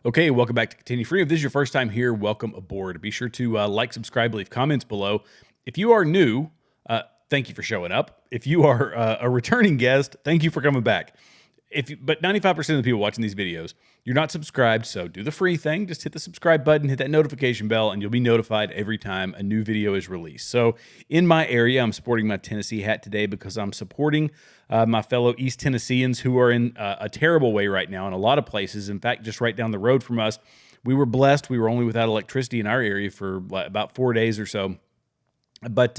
Okay, welcome back to Continue Free. If this is your first time here, welcome aboard. Be sure to like, subscribe, leave comments below. If you are new, thank you for showing up. If you are a returning guest, thank you for coming back. But 95% of the people watching these videos, you're not subscribed, so do the free thing. Just hit the subscribe button, hit that notification bell, and you'll be notified every time a new video is released. So in my area, I'm sporting my Tennessee hat today because I'm supporting my fellow East Tennesseans who are in a terrible way right now in a lot of places. In fact, just right down the road from us, we were blessed. We were only without electricity in our area for about 4 days or so. But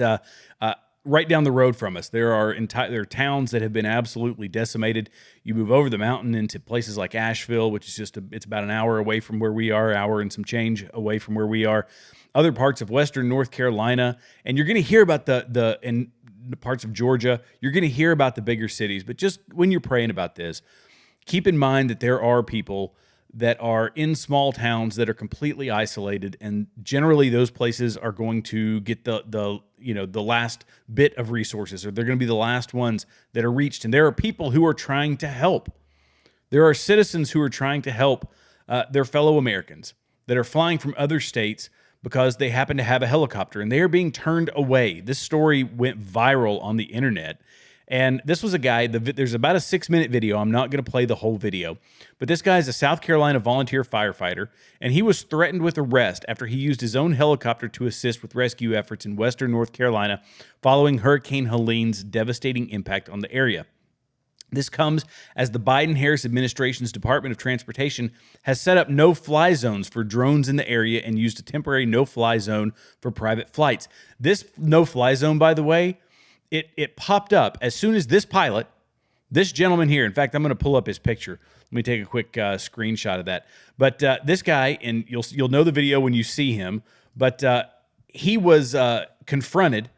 right down the road from us, there are towns that have been absolutely decimated. You move over the mountain into places like Asheville, which is it's about an hour away from where we are, hour and some change away from where we are. Other parts of western North Carolina, and you're going to hear about in the parts of Georgia. You're going to hear about the bigger cities, but just when you're praying about this, keep in mind that there are people that are in small towns that are completely isolated, and generally those places are going to get the last bit of resources, or they're going to be the last ones that are reached. And there are people who are trying to help. There are citizens who are trying to help their fellow Americans that are flying from other states because they happen to have a helicopter, and they are being turned away. This story went viral on the internet. And this was a guy, there's about a 6-minute video. I'm not going to play the whole video. But this guy is a South Carolina volunteer firefighter, and he was threatened with arrest after he used his own helicopter to assist with rescue efforts in western North Carolina following Hurricane Helene's devastating impact on the area. This comes as the Biden-Harris administration's Department of Transportation has set up no-fly zones for drones in the area and used a temporary no-fly zone for private flights. This no-fly zone, by the way, it popped up as soon as this pilot, this gentleman here, in fact, I'm going to pull up his picture. Let me take a quick screenshot of that. But this guy, and you'll know the video when you see him, but he was confronted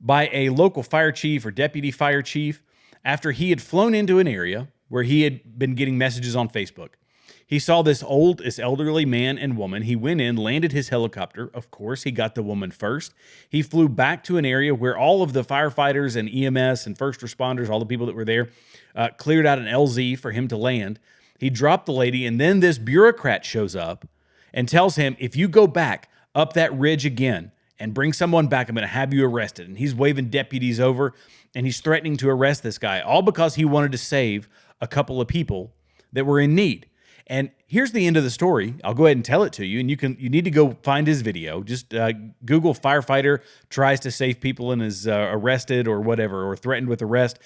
by a local fire chief or deputy fire chief after he had flown into an area where he had been getting messages on Facebook. He saw this elderly man and woman. He went in, landed his helicopter. Of course, he got the woman first. He flew back to an area where all of the firefighters and EMS and first responders, all the people that were there, cleared out an LZ for him to land. He dropped the lady, and then this bureaucrat shows up and tells him, if you go back up that ridge again and bring someone back, I'm going to have you arrested. And he's waving deputies over, and he's threatening to arrest this guy, all because he wanted to save a couple of people that were in need. And here's the end of the story. I'll go ahead and tell it to you, and you need to go find his video. Just Google firefighter tries to save people and is arrested or whatever, or threatened with arrest.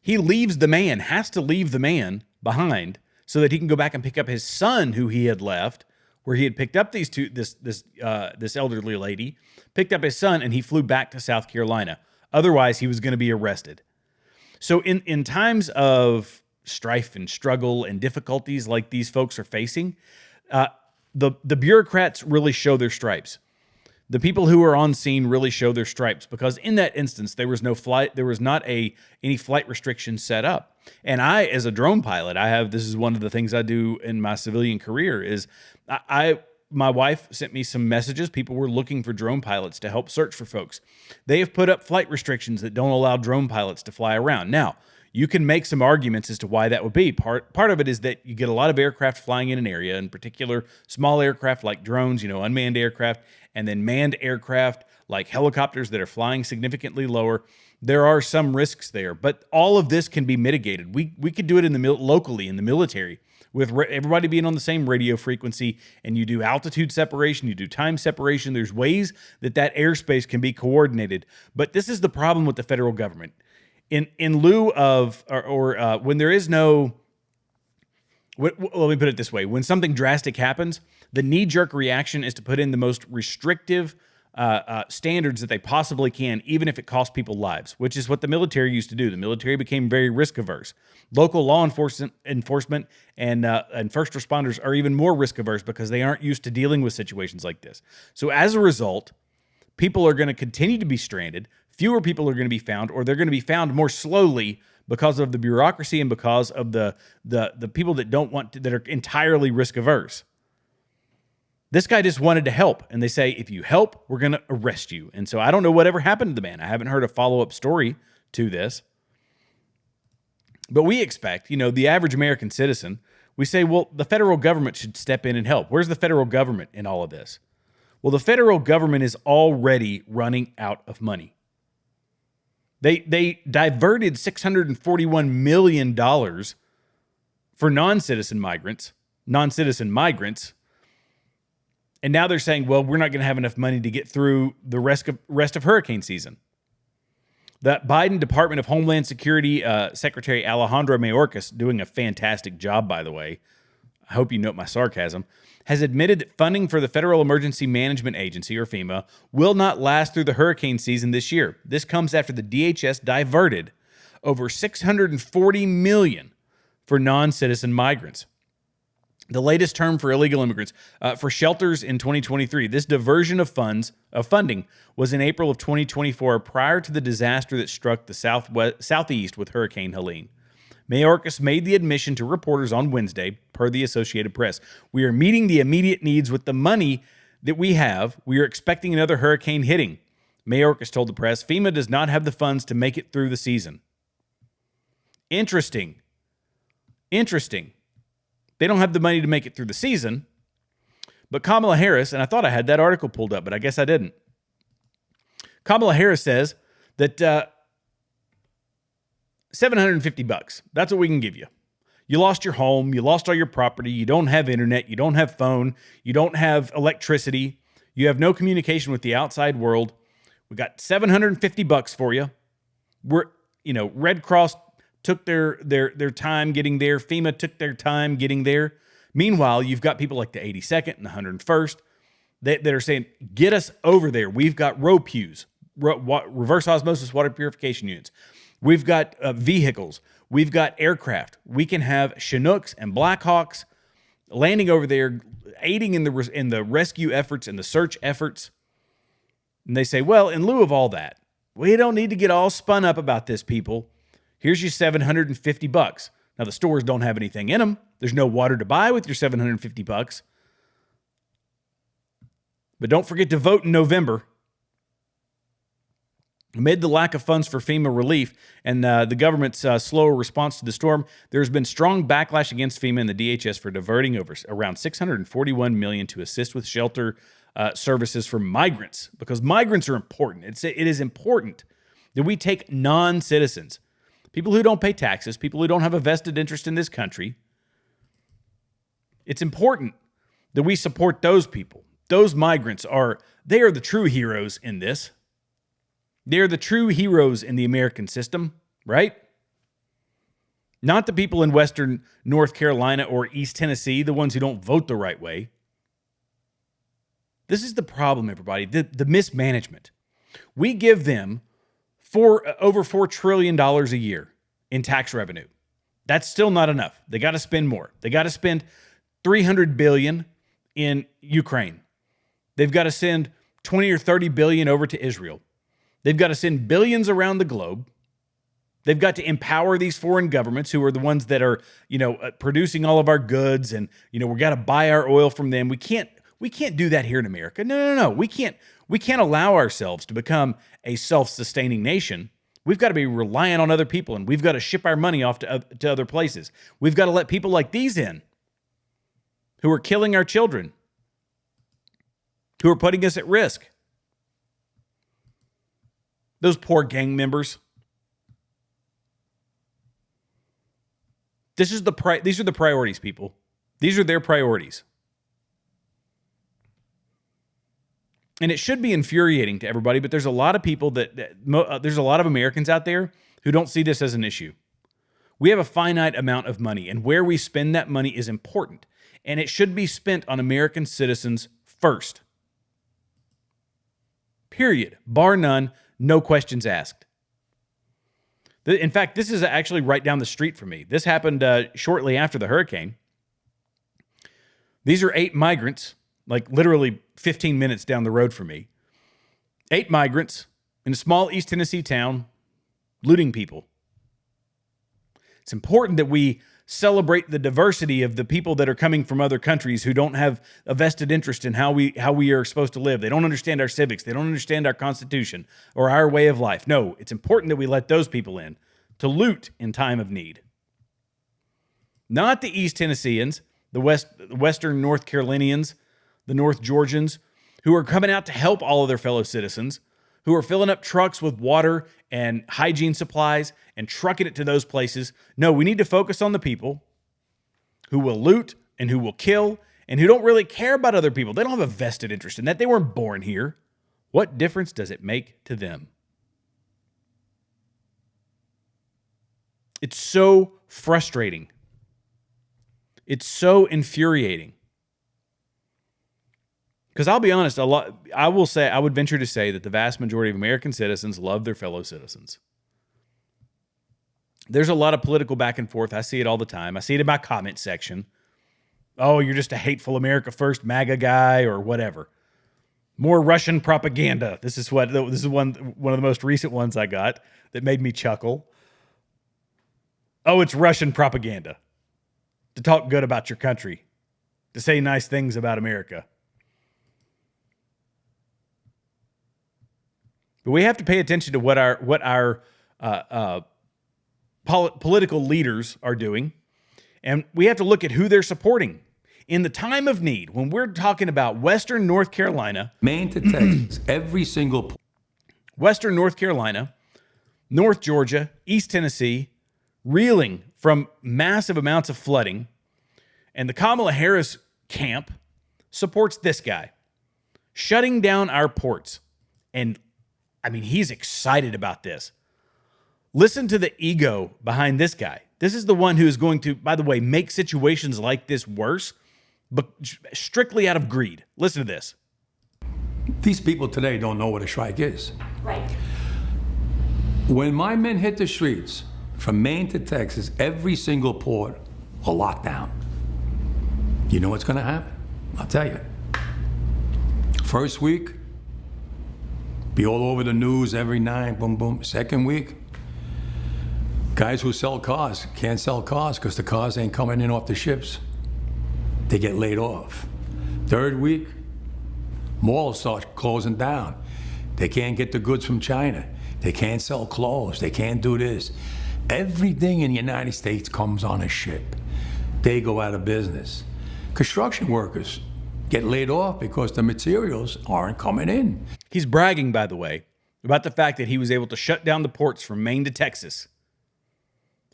He has to leave the man behind so that he can go back and pick up his son, who he had left, where he had picked up this elderly lady, picked up his son, and he flew back to South Carolina. Otherwise, he was going to be arrested. So in times of strife and struggle and difficulties like these folks are facing, the bureaucrats really show their stripes. The people who are on scene really show their stripes, because in that instance, there was not any flight restrictions set up. And I, as a drone pilot, this is one of the things I do in my civilian career is my wife sent me some messages. People were looking for drone pilots to help search for folks. They have put up flight restrictions that don't allow drone pilots to fly around. Now, you can make some arguments as to why that would be. Part of it is that you get a lot of aircraft flying in an area, in particular small aircraft like drones, unmanned aircraft, and then manned aircraft like helicopters that are flying significantly lower. There are some risks there, but all of this can be mitigated. We could do it locally in the military with everybody being on the same radio frequency, and you do altitude separation, you do time separation. There's ways that airspace can be coordinated, but this is the problem with the federal government. In lieu of, when there is no, let me put it this way, when something drastic happens, the knee-jerk reaction is to put in the most restrictive standards that they possibly can, even if it costs people lives, which is what the military used to do. The military became very risk-averse. Local law enforcement and first responders are even more risk-averse because they aren't used to dealing with situations like this. So as a result, people are going to continue to be stranded. Fewer people are going to be found, or they're going to be found more slowly because of the bureaucracy and because of the people that are entirely risk averse. This guy just wanted to help, and they say, if you help, we're going to arrest you. And so I don't know whatever happened to the man. I haven't heard a follow-up story to this. But we expect, the average American citizen, we say, well, the federal government should step in and help. Where's the federal government in all of this? Well, the federal government is already running out of money. They diverted $641 million for non-citizen migrants, and now they're saying, well, we're not going to have enough money to get through the rest of hurricane season. The Biden Department of Homeland Security Secretary Alejandro Mayorkas, doing a fantastic job, by the way, I hope you note my sarcasm, has admitted that funding for the Federal Emergency Management Agency, or FEMA, will not last through the hurricane season this year. This comes after the DHS diverted over $640 million for non-citizen migrants. The latest term for illegal immigrants for shelters in 2023. This diversion of funding was in April of 2024, prior to the disaster that struck the southeast with Hurricane Helene. Mayorkas made the admission to reporters on Wednesday, per the Associated Press. We are meeting the immediate needs with the money that we have. We are expecting another hurricane hitting. Mayorkas told the press, FEMA does not have the funds to make it through the season. Interesting. They don't have the money to make it through the season. But Kamala Harris, and I thought I had that article pulled up, but I guess I didn't. Kamala Harris says that $750, that's what we can give you. You lost your home, you lost all your property, you don't have internet, you don't have phone, you don't have electricity, you have no communication with the outside world. We got $750 for you. Red Cross took their time getting there. FEMA took their time getting there. Meanwhile, you've got people like the 82nd and the 101st that are saying, get us over there. We've got ROPUs, reverse osmosis water purification units. We've got vehicles. We've got aircraft. We can have Chinooks and Blackhawks landing over there, aiding in the rescue efforts and the search efforts. And they say, well, in lieu of all that, we don't need to get all spun up about this, people. Here's your $750. Now, the stores don't have anything in them. There's no water to buy with your $750. But don't forget to vote in November. Amid the lack of funds for FEMA relief and the government's slower response to the storm, there's been strong backlash against FEMA and the DHS for diverting around $641 million to assist with shelter services for migrants, because migrants are important. It is important that we take non-citizens, people who don't pay taxes, people who don't have a vested interest in this country. It's important that we support those people. Those migrants are the true heroes in this. They're the true heroes in the American system, right? Not the people in Western North Carolina or East Tennessee, the ones who don't vote the right way. This is the problem, everybody, the mismanagement. We give them over $4 trillion a year in tax revenue. That's still not enough. They got to spend more. They got to spend $300 billion in Ukraine. They've got to send $20 or $30 billion over to Israel. They've got to send billions around the globe. They've got to empower these foreign governments who are the ones that are, producing all of our goods, and we got to buy our oil from them. We can't do that here in America. No. We can't allow ourselves to become a self-sustaining nation. We've got to be reliant on other people, and we've got to ship our money off to other places. We've got to let people like these in, who are killing our children, who are putting us at risk. Those poor gang members. These are the priorities, people. These are their priorities. And it should be infuriating to everybody, but there's a lot of people there's a lot of Americans out there who don't see this as an issue. We have a finite amount of money, and where we spend that money is important, and it should be spent on American citizens first. Period. Bar none. No questions asked. In fact, this is actually right down the street from me. This happened shortly after the hurricane. These are 8 migrants, like literally 15 minutes down the road from me. 8 migrants in a small East Tennessee town looting people. It's important that we celebrate the diversity of the people that are coming from other countries who don't have a vested interest in how we are supposed to live. They don't understand our civics. They don't understand our Constitution or our way of life. No, it's important that we let those people in to loot in time of need. Not the East Tennesseans, the Western North Carolinians, the North Georgians, who are coming out to help all of their fellow citizens, who are filling up trucks with water and hygiene supplies and trucking it to those places. No, we need to focus on the people who will loot and who will kill and who don't really care about other people. They don't have a vested interest in that. They weren't born here. What difference does it make to them? It's so frustrating. It's so infuriating. Because I'll be honest, I would venture to say that the vast majority of American citizens love their fellow citizens. There's a lot of political back and forth. I see it all the time. I see it in my comment section. Oh, you're just a hateful America First MAGA guy or whatever. More Russian propaganda. This is one of the most recent ones I got that made me chuckle. Oh, it's Russian propaganda to talk good about your country, to say nice things about America. But we have to pay attention to what our political leaders are doing, and we have to look at who they're supporting. In the time of need, when we're talking about Western North Carolina, Maine to Texas, every single Western North Carolina, North Georgia, East Tennessee, reeling from massive amounts of flooding, and the Kamala Harris camp supports this guy, shutting down our ports. And I mean, he's excited about this. Listen to the ego behind this guy. This is the one who is going to, by the way, make situations like this worse, but strictly out of greed. Listen to this. These people today don't know what a strike is. Right. When my men hit the streets from Maine to Texas, every single port will lock down. You know what's going to happen? I'll tell you. First week, be all over the news every night, boom, boom. Second week, guys who sell cars can't sell cars because the cars ain't coming in off the ships. They get laid off. Third week, malls start closing down. They can't get the goods from China. They can't sell clothes. They can't do this. Everything in the United States comes on a ship. They go out of business. Construction workers get laid off because the materials aren't coming in. He's bragging, by the way, about the fact that he was able to shut down the ports from Maine to Texas,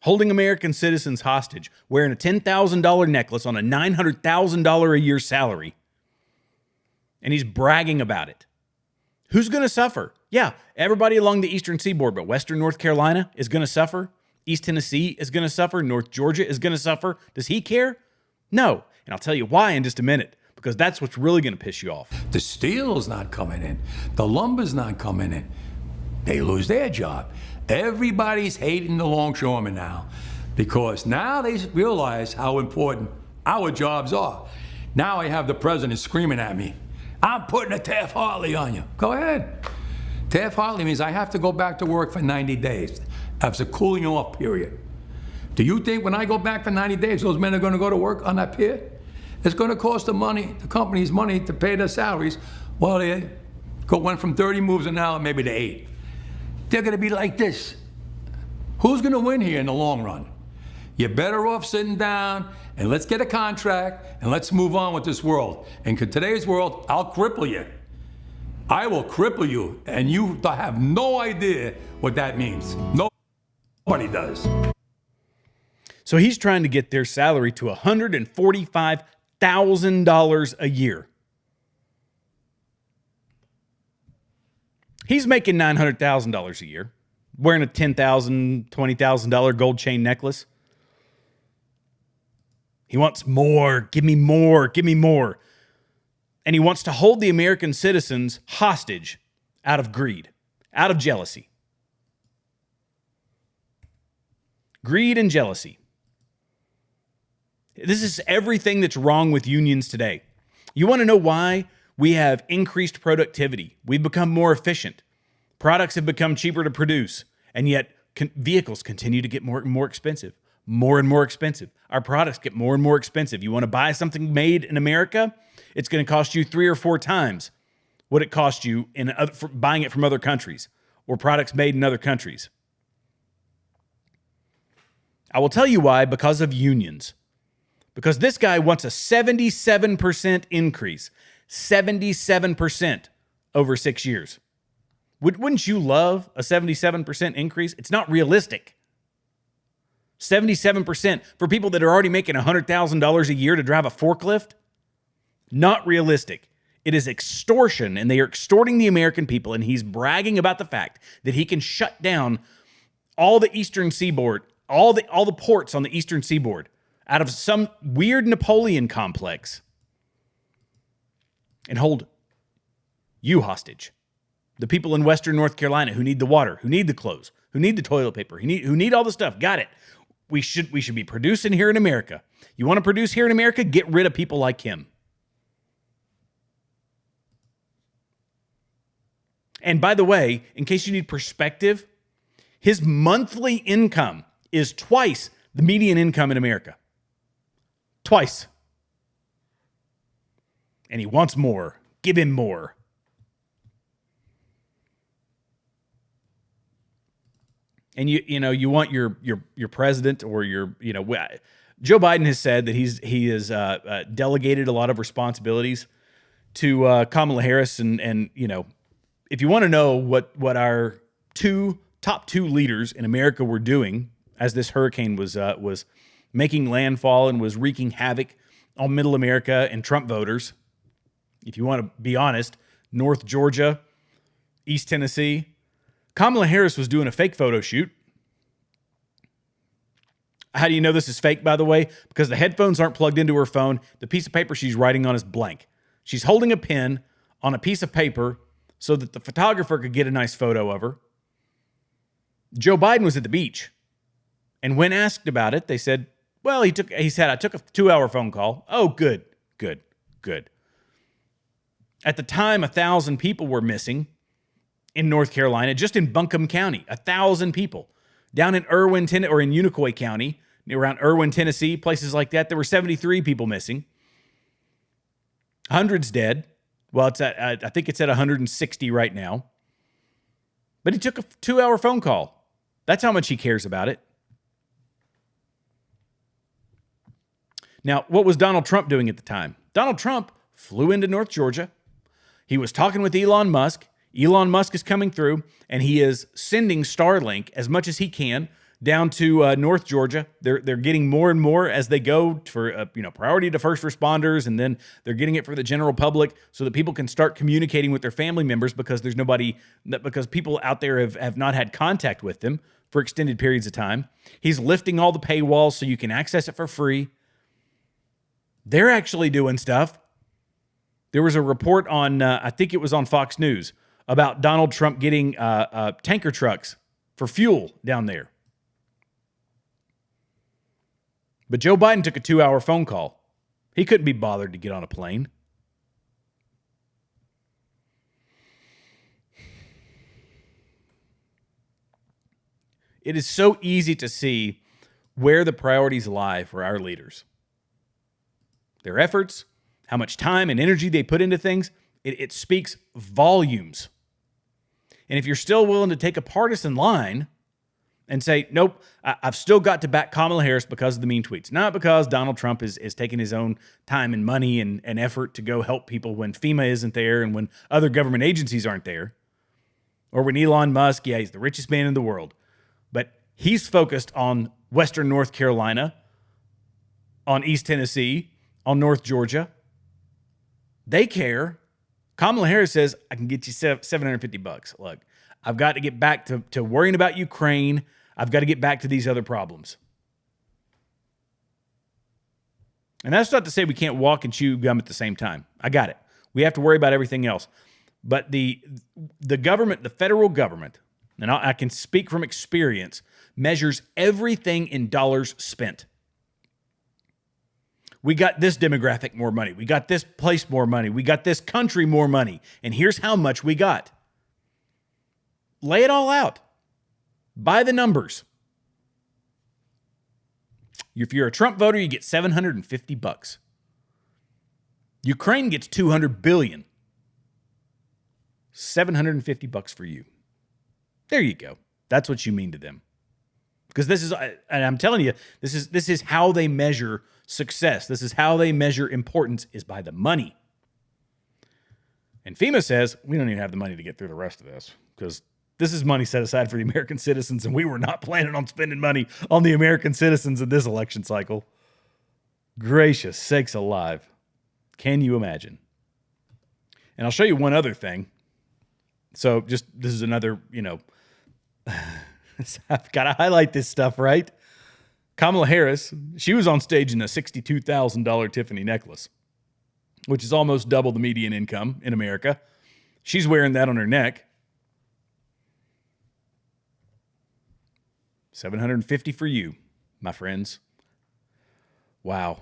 holding American citizens hostage, wearing a $10,000 necklace on a $900,000 a year salary. And he's bragging about it. Who's going to suffer? Yeah, everybody along the eastern seaboard, but Western North Carolina is going to suffer. East Tennessee is going to suffer. North Georgia is going to suffer. Does he care? No. And I'll tell you why in just a minute, because that's what's really going to piss you off. The steel's not coming in. The lumber's not coming in. They lose their job. Everybody's hating the longshoremen now because now they realize how important our jobs are. Now I have the president screaming at me, I'm putting a Taft-Hartley on you. Go ahead. Taft-Hartley means I have to go back to work for 90 days. That's a cooling off period. Do you think when I go back for 90 days, those men are going to go to work on that pier? It's going to cost the company's money to pay their salaries. Well, they went from 30 moves an hour maybe to 8. They're going to be like this. Who's going to win here in the long run? You're better off sitting down and let's get a contract and let's move on with this world. And in today's world, I'll cripple you. I will cripple you, and you have no idea what that means. Nobody does. So he's trying to get their salary to $145,000 a year. He's making $900,000 a year, wearing a $10,000, $20,000 gold chain necklace. He wants more. Give me more. Give me more. And he wants to hold the American citizens hostage out of greed, out of jealousy. Greed and jealousy. This is everything that's wrong with unions today. You want to know why? We have increased productivity. We've become more efficient. Products have become cheaper to produce, and yet vehicles continue to get more and more expensive. more and more expensive. Our products get more and more expensive. You want to buy something made in America, it's going to cost you 3 or 4 times what it cost you for buying it from other countries or products made in other countries. I will tell you why, because of unions. Because this guy wants a 77% increase. 77% over 6 years. Wouldn't you love a 77% increase? It's not realistic. 77% for people that are already making $100,000 a year to drive a forklift? Not realistic. It is extortion, and they are extorting the American people, and he's bragging about the fact that he can shut down all the eastern seaboard, all the ports on the eastern seaboard out of some weird Napoleon complex and hold you hostage. The people in Western North Carolina who need the water, who need the clothes, who need the toilet paper, who need all the stuff. Got it. We should be producing here in America. You want to produce here in America? Get rid of people like him. And by the way, in case you need perspective, his monthly income is twice the median income in America. Twice. And he wants more. Give him more. And you want your president or Joe Biden has said that he has delegated a lot of responsibilities to Kamala Harris, and if you want to know what our top two leaders in America were doing as this hurricane was making landfall and was wreaking havoc on Middle America and Trump voters, if you want to be honest, North Georgia, East Tennessee, Kamala Harris was doing a fake photo shoot. How do you know this is fake, by the way? Because the headphones aren't plugged into her phone. The piece of paper she's writing on is blank. She's holding a pen on a piece of paper so that the photographer could get a nice photo of her. Joe Biden was at the beach. And when asked about it, they said, well, he said, I took a 2-hour phone call. Oh, good. At the time, 1,000 people were missing in North Carolina, just in Buncombe County, 1,000 people. Down in Irwin, or in Unicoi County, around Irwin, Tennessee, places like that, there were 73 people missing. Hundreds dead. Well, I think it's at 160 right now. But he took a 2-hour phone call. That's how much he cares about it. Now, what was Donald Trump doing at the time? Donald Trump flew into North Georgia. He was talking with Elon Musk. Elon Musk is coming through, and he is sending Starlink as much as he can down to North Georgia. They're getting more and more as they go for priority to first responders, and then they're getting it for the general public so that people can start communicating with their family members because because people out there have not had contact with them for extended periods of time. He's lifting all the paywalls so you can access it for free. They're actually doing stuff. There was a report on, I think it was on Fox News, about Donald Trump getting tanker trucks for fuel down there. But Joe Biden took a 2-hour phone call. He couldn't be bothered to get on a plane. It is so easy to see where the priorities lie for our leaders. Their efforts, how much time and energy they put into things, it speaks volumes. And if you're still willing to take a partisan line and say, nope, I've still got to back Kamala Harris because of the mean tweets, not because Donald Trump is taking his own time and money and effort to go help people when FEMA isn't there and when other government agencies aren't there, or when Elon Musk, he's the richest man in the world, but he's focused on Western North Carolina, on East Tennessee, on North Georgia. They care. Kamala Harris says, I can get you $750. Look, I've got to get back to worrying about Ukraine. I've got to get back to these other problems. And that's not to say we can't walk and chew gum at the same time. I got it. We have to worry about everything else. But the government, the federal government, and I can speak from experience, measures everything in dollars spent. We got this demographic more money. We got this place more money. We got this country more money. And here's how much we got. Lay it all out. By the numbers. If you're a Trump voter, you get $750. Ukraine gets $200 billion. $750 for you. There you go. That's what you mean to them. Because this is, and I'm telling you, this is how they measure success. This is how they measure importance, is by the money. And FEMA says, we don't even have the money to get through the rest of this, because this is money set aside for the American citizens, and we were not planning on spending money on the American citizens in this election cycle. Gracious sakes alive. Can you imagine? And I'll show you one other thing. So this is another, I've got to highlight this stuff, right? Kamala Harris, she was on stage in a $62,000 Tiffany necklace, which is almost double the median income in America. She's wearing that on her neck. $750 for you, my friends. Wow.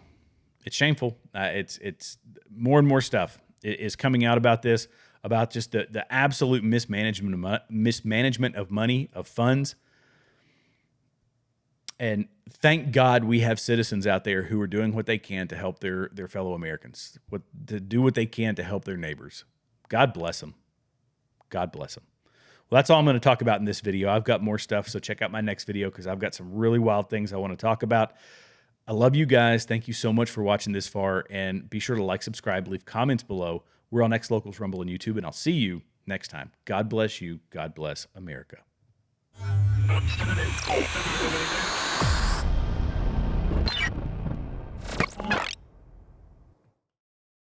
It's shameful. It's more and more stuff is coming out about this, about just the absolute mismanagement of money, of funds. And thank God we have citizens out there who are doing what they can to help their fellow Americans, to do what they can to help their neighbors. God bless them. God bless them. Well, that's all I'm going to talk about in this video. I've got more stuff, so check out my next video because I've got some really wild things I want to talk about. I love you guys. Thank you so much for watching this far, and be sure to like, subscribe, leave comments below. We're on X Locals, Rumble, and YouTube, and I'll see you next time. God bless you. God bless America.